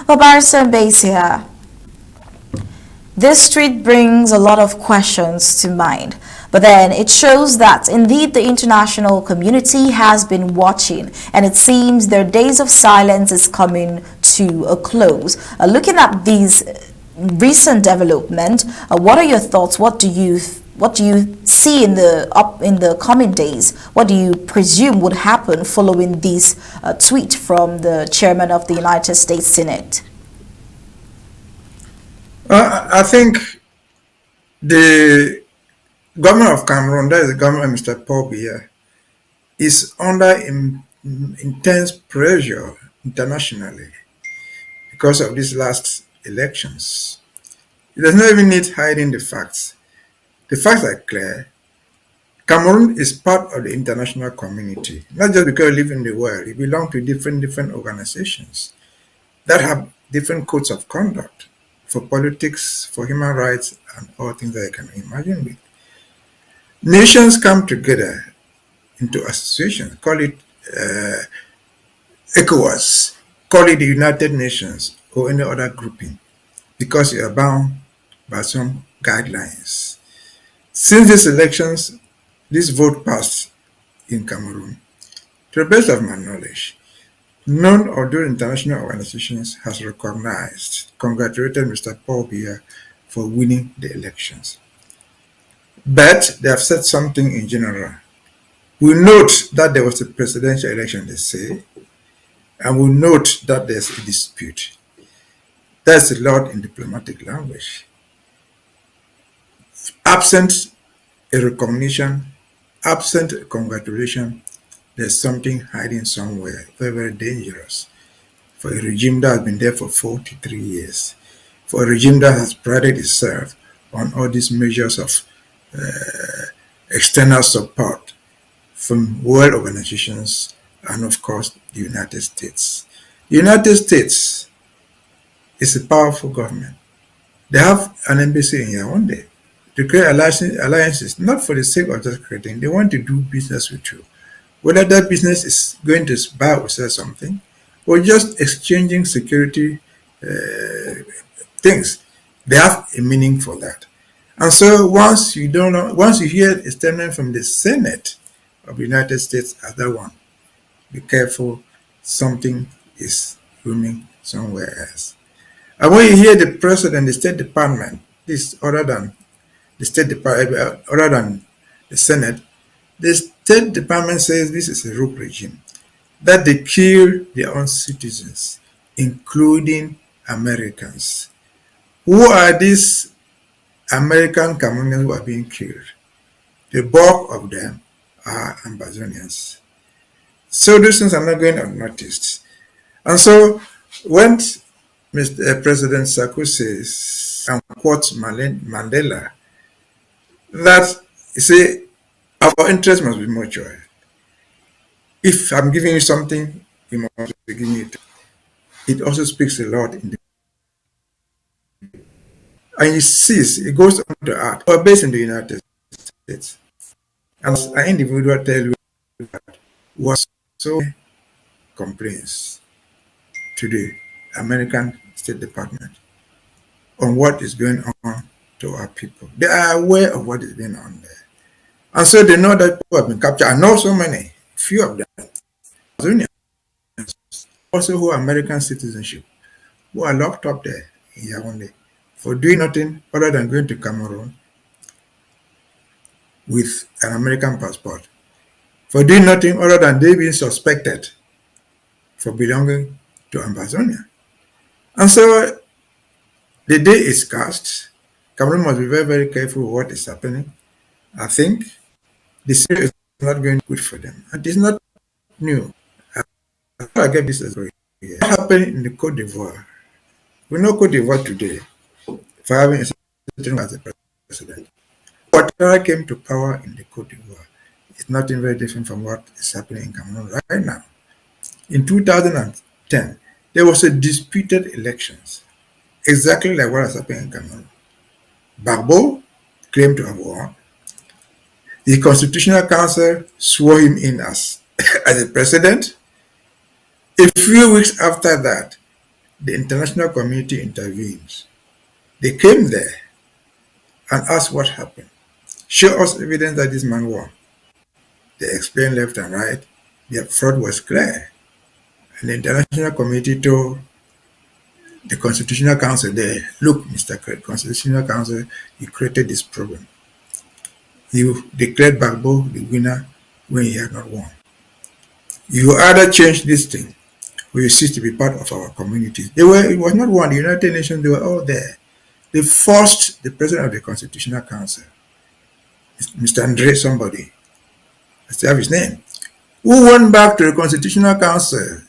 Well, Barrister Mbeseha, this tweet brings a lot of questions to mind, but then it shows that indeed the international community has been watching, and it seems their days of silence is coming to a close. Looking at these recent development, what are your thoughts? What do you see in the coming days? What do you presume would happen following this tweet from the chairman of the United States Senate? I think the government of Cameroon, that is the government of Mr. Paul Biya, is under intense pressure internationally because of these last elections. It does not even need hiding the facts. The facts are clear. Cameroon is part of the international community, not just because we live in the world. It belongs to different organizations that have different codes of conduct for politics, for human rights, and all things that you can imagine with. Nations come together into associations, call it ECOWAS, call it the United Nations or any other grouping, because you are bound by some guidelines. Since these elections, this vote passed in Cameroon. To the best of my knowledge, none of those international organizations has recognized, congratulated Mr. Paul Biya for winning the elections. But they have said something in general. We note that there was a presidential election, they say, and we note that there's a dispute. That's a lot in diplomatic language. Absent a recognition, absent a congratulation, there's something hiding somewhere, very, very dangerous. For a regime that has been there for 43 years, for a regime that has prided itself on all these measures of external support from world organizations and, of course, the United States. The United States is a powerful government. They have an embassy in Yaoundé. They create alliances, not for the sake of just creating. They want to do business with you. Whether that business is going to buy or sell something, or just exchanging security things, they have a meaning for that. And so once you hear a statement from the Senate of the United States as that one, be careful, something is looming somewhere else. And when you hear the president, the State Department, this other than the State Department, other than the Senate, the State Department says this is a rogue regime, that they kill their own citizens, including Americans. Who are these American Cameroonians who are being killed? The bulk of them are Ambazonians. So these things are not going unnoticed. And so when Mr. President Sarkozy says, and quotes Mandela, that he say, our interest must be mutual. If I'm giving you something, you must be giving it. It also speaks a lot in the and it sees, it goes on to art. We're based in the United States. And as an individual tell you that was so complaints to the American State Department on what is going on to our people. They are aware of what is going on there. And so they know that people have been captured. I know so many, few of them, Amazonians, also who are American citizenship, who are locked up there in Yaoundé for doing nothing other than going to Cameroon with an American passport, for doing nothing other than they being suspected for belonging to Ambazonia. And so the day is cast. Cameroon must be very, very careful with what is happening. I think the scenario is not going good for them. And it's not new. I get this as well. What happened in the Cote d'Ivoire? We know Cote d'Ivoire today for having a sitting as a president. Whatever came to power in the Cote d'Ivoire is nothing very different from what is happening in Cameroon right now. In 2010, there was a disputed elections, exactly like what has happened in Cameroon. Gbagbo claimed to have won. The Constitutional Council swore him in as a president. A few weeks after that, the international community intervenes. They came there and asked what happened. Show us evidence that this man won. They explained left and right. Their fraud was clear. And the international community told the Constitutional Council there, look, Mr. Constitutional Council, you created this problem. You declared Bagbo the winner when he had not won. You either change this thing or you cease to be part of our community. It was not one, the United Nations, they were all there. They forced the president of the Constitutional Council, Mr. Andre somebody, I still have his name, who went back to the Constitutional Council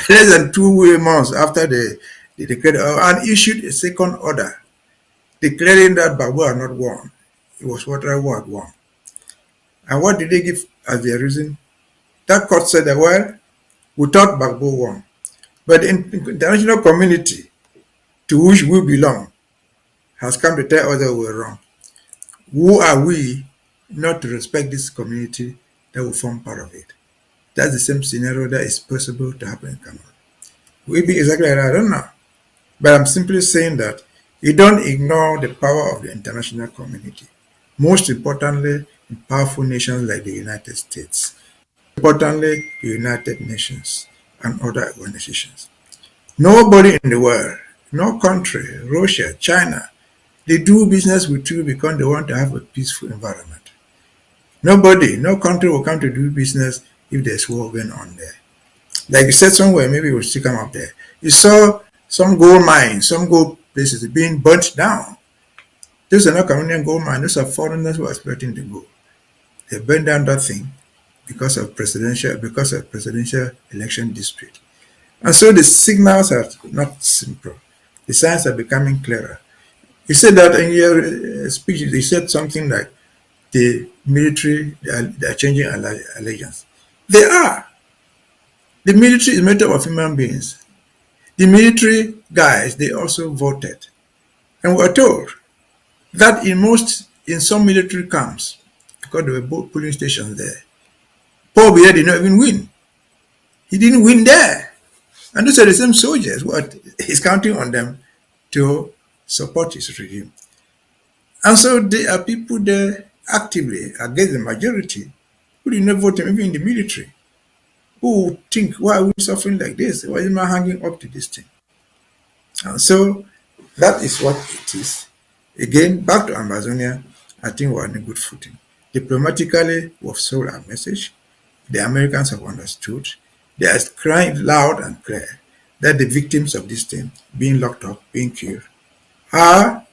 less than 2 months after they declared and issued a second order declaring that Bagbo had not won. It was Ouattara had won. And what did they give as their reason? That court said that, well, we thought Bagbo won. But the international community to which we belong has come to tell us that we were wrong. Who are we not to respect this community that will form part of it? That's the same scenario that is possible to happen in Cameroon. Will it be exactly like that? I don't know. But I'm simply saying that you don't ignore the power of the international community. Most importantly, in powerful nations like the United States. Importantly, the United Nations and other organizations. Nobody in the world, no country, Russia, China, they do business with you because they want to have a peaceful environment. Nobody, no country will come to do business if there's war going on there. Like you said somewhere, maybe we'll still come up there. You saw some gold mines, some gold places being burnt down. Those are not Cameroonian gold mines, those are foreigners who are exploiting the gold. They burned down that thing because of presidential election dispute. And so the signals are not simple. The signs are becoming clearer. You said that in your speech, you said something like the military, they are changing allegiance. They are. The military is made up of human beings. The military guys, they also voted. And we are told that in some military camps, because there were both polling stations there, Paul Biya did not even win. He didn't win there. And those are the same soldiers. What he's counting on them to support his regime. And so there are people there actively against the majority who did not vote him, even in the military, who would think, why are we suffering like this? Why am I hanging up to this thing? And so that is what it is. Again, back to Ambazonia, I think we're on a good footing. Diplomatically, we've sold our message. The Americans have understood. They are crying loud and clear that the victims of this thing, being locked up, being killed, are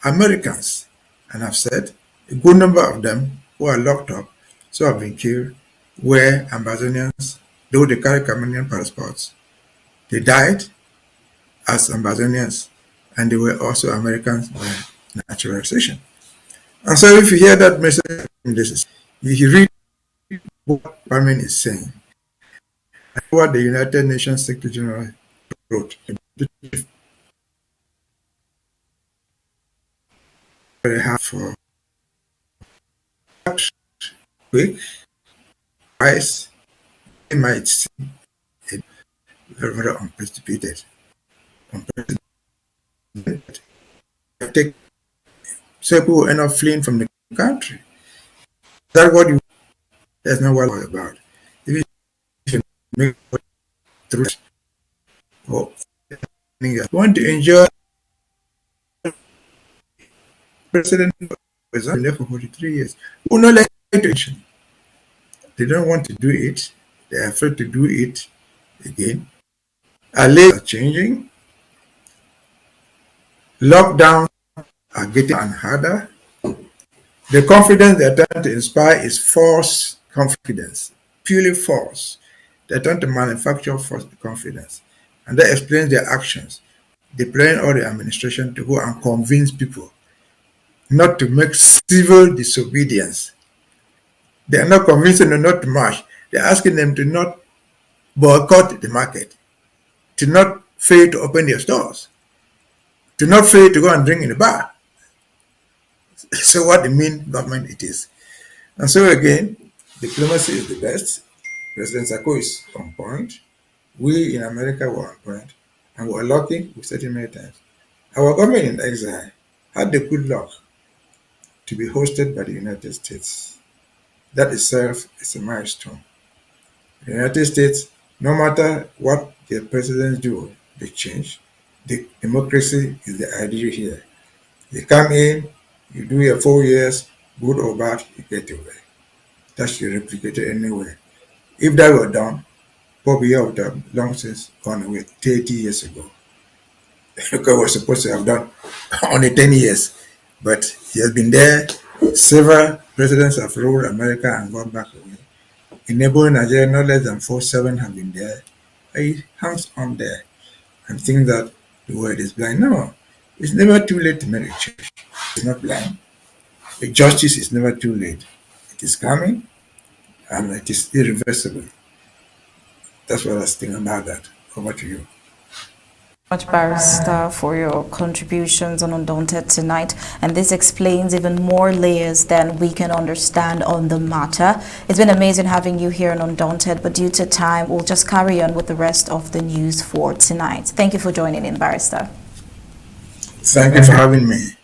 Americans. And I've said a good number of them who are locked up, so have been killed, were Ambazonians, though they carry Cameroonian passports. They died as Ambazonians, and they were also Americans by naturalization. And so if you hear that message, if you read what Parmen is saying, what the United Nations Secretary General wrote, very hard for quick, wise, it might seem very, very unprecedented. Take so people will end up fleeing from the country. That's what you. That's not what it's about. If you make truth or you want to enjoy President was there for 43 years. Who not like to action? They don't want to do it. They're afraid to do it again. Our laws are changing. Lockdowns are getting harder. The confidence they're trying to inspire is false confidence, purely false. They're trying to manufacture false confidence. And that explains their actions, deploying all the administration to go and convince people not to make civil disobedience. They are not convincing them not to march. They're asking them to not boycott the market, to not fail to open their stores, to not fail to go and drink in the bar. So what the mean government it is. And so again, diplomacy is the best. President Sako is on point. We in America were on point. And we're lucky, we said it many times. Our government in exile had the good luck to be hosted by the United States. That itself is a milestone. The United States, no matter what their presidents do, they change. The democracy is the idea here. You come in, you do your 4 years, good or bad, you get away. That should be replicated anywhere. If that were done, Bobby would have long since gone away 30 years ago. Because we're supposed to have done only 10 years. But he has been there. Several presidents have ruled America and gone back away. In neighboring Nigeria, no less than 4, 7 have been there. He hangs on there and thinks that the world is blind. No, it's never too late to make a change. It's not blind. The justice is never too late. It is coming and it is irreversible. That's what I was thinking about that. Over to you. Much, Barrister, for your contributions on Undaunted tonight, and this explains even more layers than we can understand on the matter. It's been amazing having you here on Undaunted, but due to time, we'll just carry on with the rest of the news for tonight. Thank you for joining in, Barrister. Thank you for having me.